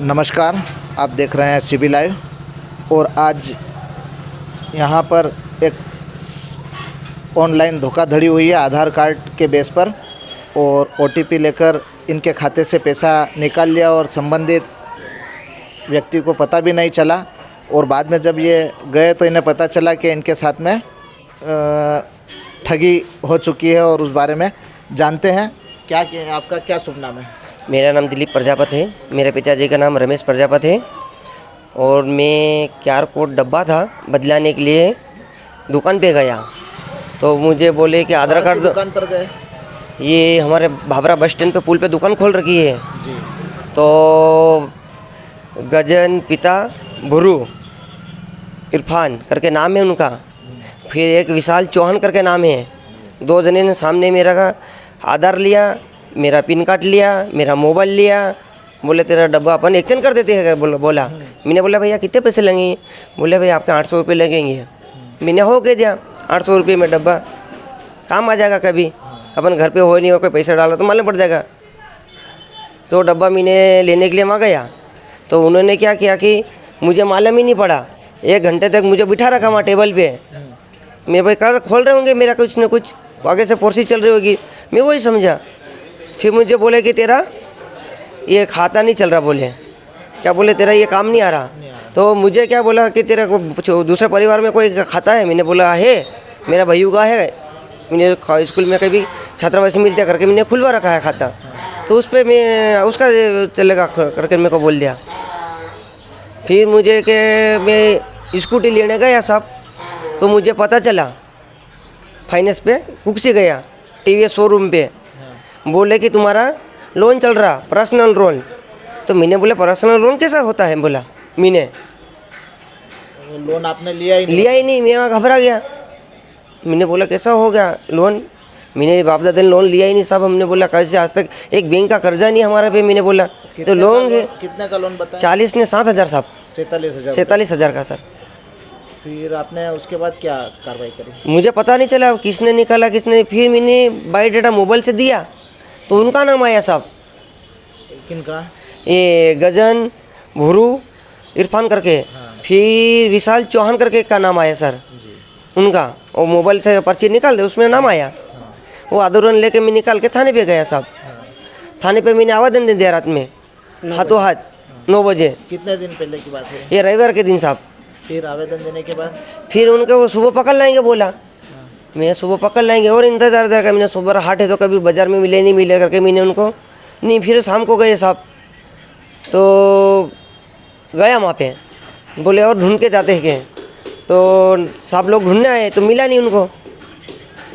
नमस्कार, आप देख रहे हैं सीबी लाइव। और आज यहाँ पर एक ऑनलाइन धोखाधड़ी हुई है आधार कार्ड के बेस पर, और ओटीपी लेकर इनके खाते से पैसा निकाल लिया और संबंधित व्यक्ति को पता भी नहीं चला। और बाद में जब ये गए तो इन्हें पता चला कि इनके साथ में ठगी हो चुकी है, और उस बारे में जानते हैं। आपका क्या शुभ नाम है? मेरा नाम दिलीप प्रजापति है। मेरे पिताजी का नाम रमेश प्रजापति है। और मैं QR कोड डब्बा था बदलाने के लिए दुकान पे गया, तो मुझे बोले कि आधार कार्ड दुकान पर गए? ये हमारे भाभरा बस स्टैंड पे पुल पे दुकान खोल रखी है जी। तो गजन पिता भुरू इरफान करके नाम है उनका, फिर एक विशाल चौहान करके नाम है। दो जने ने सामने मेरा का आधार लिया, मेरा पिन कार्ड लिया, मेरा मोबाइल लिया। बोले तेरा डब्बा अपन एक्सचेंज कर देते हैं। बोला मैंने बोला भैया कितने पैसे लगेंगे? बोले भैया आपके 800 रुपये लगेंगे। मैंने हो गया दिया 800 रुपये में डब्बा, काम आ जाएगा कभी, अपन घर पे हो नहीं हो, कोई पैसा डाला तो मालूम पड़ जाएगा। तो डब्बा मैंने लेने के लिए वहाँ गया, तो उन्होंने क्या किया कि मुझे मालूम ही नहीं पड़ा। 1 घंटे तक मुझे बिठा रखा वहाँ टेबल पे। मेरे भाई कार खोल रहे होंगे मेरा कुछ न कुछ, आगे से पोर्सी चल रही होगी, मैं वही समझा। फिर मुझे बोले कि तेरा ये खाता नहीं चल रहा। बोले क्या? बोले तेरा ये काम नहीं आ रहा। तो मुझे क्या बोला कि तेरा दूसरे परिवार में कोई खाता है? मैंने बोला है, मेरा भैया का है, मैंने स्कूल में कभी छात्रावासी मिलते करके मैंने खुलवा रखा है खाता, तो उस पर मैं उसका चलेगा करके मेरे को बोल दिया। फिर मुझे कि मैं स्कूटी लेने गया साहब, तो मुझे पता चला फाइनेंस पे कुक्सी गया TVS शोरूम पे, बोले कि तुम्हारा लोन चल रहा पर्सनल लोन। तो मैंने बोला पर्सनल लोन कैसा होता है? बोला मैंने लोन आपने लिया ही नहीं? मैं वहाँ घबरा गया। मैंने बोला कैसा हो गया लोन? मैंने बाप दादा ने लोन लिया ही नहीं साहब। हमने बोला कैसे, आज तक एक बैंक का कर्जा नहीं हमारा पे। मैंने बोला तो लोन है। कितने का लोन बताया? 40 ने 7,000 साहब। 47,000 का सर। फिर आपने उसके बाद क्या कार्रवाई करी? मुझे पता नहीं चला किसने निकाला किसने। फिर मैंने बायोडाटा मोबाइल से दिया तो उनका नाम आया साहब। किनका? ये गजन भुरू इरफान करके। फिर विशाल चौहान करके का नाम आया सर उनका। और मोबाइल से पर्ची निकाल दे, उसमें नाम आया। वो आंदोलन लेके मैं निकाल के थाने पे गया साहब। थाने पे मैंने आवेदन दे दिया रात में, हाथों हाथ 9 बजे। कितने दिन पहले की बात है? ये रविवार के दिन साहब। फिर आवेदन देने के बाद फिर उनके वो सुबह पकड़ लाएंगे बोला। मैं सुबह पकड़ लाएंगे और इंतजार का मैंने सुबह हाट है तो कभी बाजार में मिले नहीं मिले करके मैंने उनको नहीं। फिर शाम को गए साहब, तो गया वहाँ पे, बोले और ढूंढ के जाते हैं। तो सब लोग ढूंढने आए तो मिला नहीं उनको।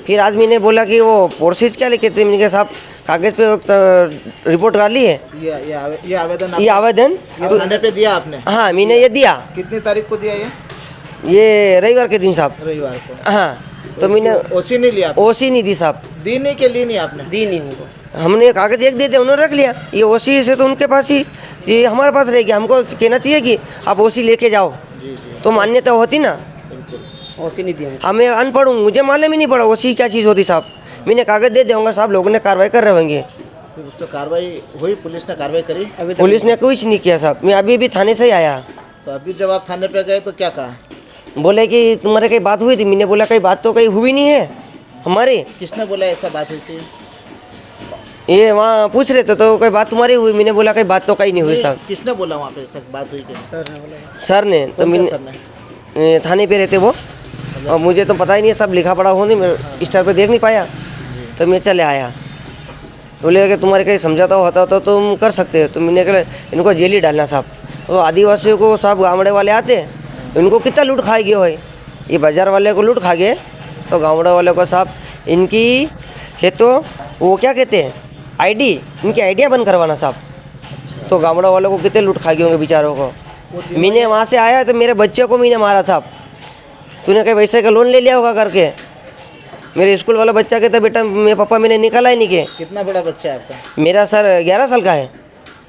फिर आज मैंने बोला कि वो प्रोसेस क्या लिखे थे? मैंने कहा साहब कागज़ पे रिपोर्ट कर ली है। ये आवेदन ये थाने पे दिया आपने? हाँ मैंने ये दिया। कितनी तारीख को दिया ये रविवार के दिन साहब। रविवार को? हाँ। तो मैंने ओसी नहीं लिया? ओसी नहीं दी साहब। दी नहीं के लिए नहीं आपने? दी नहीं उनको। हमने कागज़ एक दे दिया, उन्होंने रख लिया। ये ओसी से तो उनके पास ही, ये हमारे पास रह गया। हमको कहना चाहिए कि आप ओसी लेके जाओ। जी। तो मान्यता होती ना। ओसी नहीं दी हमें, अनपढ़ हूँ, मुझे मालूम ही नहीं पड़ा ओसी क्या चीज़ होती साहब। मैंने कागज़ दे दूँगा साहब, लोगों ने कार्रवाई कर रहे होंगे। फिर उस पर कार्रवाई हुई? पुलिस ने कार्रवाई करी? पुलिस ने कुछ नहीं किया साहब। मैं अभी थाने से ही आया। तो अभी जब आप थाने पे गए तो क्या कहा? बोले कि तुम्हारे कहीं बात हुई थी? मैंने बोला कहीं बात तो कहीं हुई नहीं है हमारी। किसने बोला ऐसा बात हुई थी? ये वहाँ पूछ रहे थे तो कोई बात तुम्हारी हुई? मैंने बोला कहीं बात तो कहीं नहीं हुई साहब। किसने बोला वहाँ पे बात हुई थी? सर ने। तो मैंने थाने पे रहते वो, और मुझे तो पता ही नहीं, सब लिखा पड़ा हो नहीं, मैं स्टार पे देख नहीं पाया। तो मैं चले आया। बोले कि तुम्हारे कहीं समझाता होता तो तुम कर सकते हो। तो मैंने कहा इनको जेल ही डालना साहब। तो आदिवासियों को सब गाँवड़े वाले आते, इनको कितना लूट खा गए हो। ये बाजार वाले को लूट खा गए तो गाँवड़े वाले को साहब इनकी खेतों वो क्या कहते हैं ID, इनकी आइडिया बंद करवाना साहब। तो गाँवड़ा वालों को कितने लूट खा गए होंगे बेचारों को। मैंने वहाँ से आया तो मेरे बच्चे को मैंने मारा साहब। तूने कहीं पैसे का लोन ले लिया होगा करके। मेरे स्कूल वाला बच्चा कहता बेटा मेरे पापा मैंने निकाला ही नहीं के। कितना बड़ा बच्चा है आपका? मेरा सर 11 साल का है।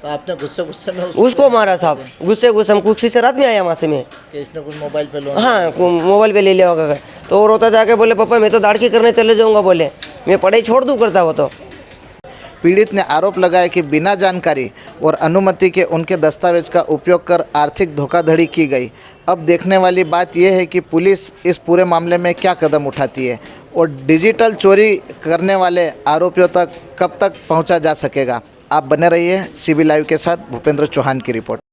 तो आपने गुस्से में उसको मारा साहब। गुस्से हम कुर्सी से रात में आया वहाँ से मैं कि इसने कुछ मोबाइल पे लोन? हाँ मोबाइल पे ले लिया होगा। तो वो रोता जाके बोले पापा मैं तो दाढ़ी करने चले जाऊँगा। बोले मैं पढ़ाई छोड़ दूँ करता वो तो। पीड़ित ने आरोप लगाया कि बिना जानकारी और अनुमति के उनके दस्तावेज का उपयोग कर आर्थिक धोखाधड़ी की गई। अब देखने वाली बात यह है कि पुलिस इस पूरे मामले में क्या कदम उठाती है और डिजिटल चोरी करने वाले आरोपियों तक कब तक पहुंचा जा सकेगा। आप बने रहिए CB लाइव के साथ। भूपेंद्र चौहान की रिपोर्ट।